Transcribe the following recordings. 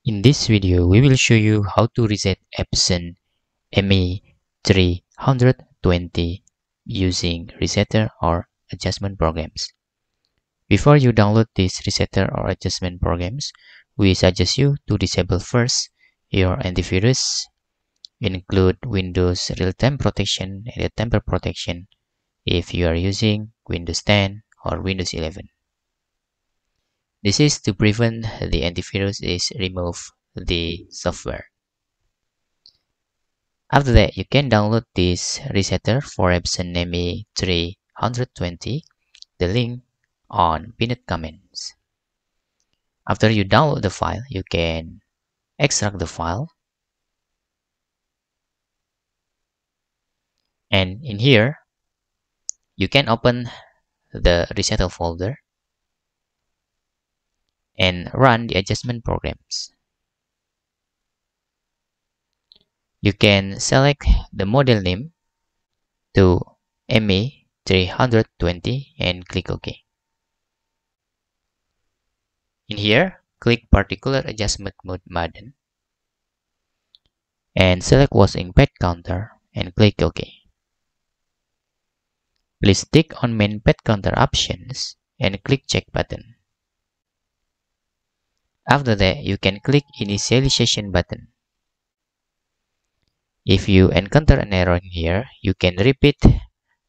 In this video, we will show you how to reset Epson ME320 using resetter or adjustment programs. Before you download these resetter or adjustment programs, we suggest you to disable first your antivirus, include Windows real-time protection and temper protection if you are using Windows 10 or Windows 11. This is to prevent the antivirus is remove the software. After that, you can download this resetter for Epson ME320, the link on pinned comments. After you download the file, you can extract the file. And in here, you can open the resetter folder and run the adjustment programs. You can select the model name to ME320 and click OK. In here, click particular adjustment mode button and select washing pad counter and click OK. Please tick on main pad counter options and click check button. After that, you can click initialization button. If you encounter an error in here, you can repeat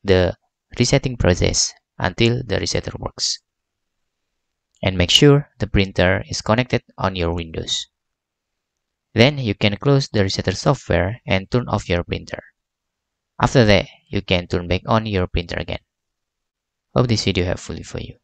the resetting process until the resetter works. And make sure the printer is connected on your Windows. Then you can close the resetter software and turn off your printer. After that, you can turn back on your printer again. Hope this video helpful for you.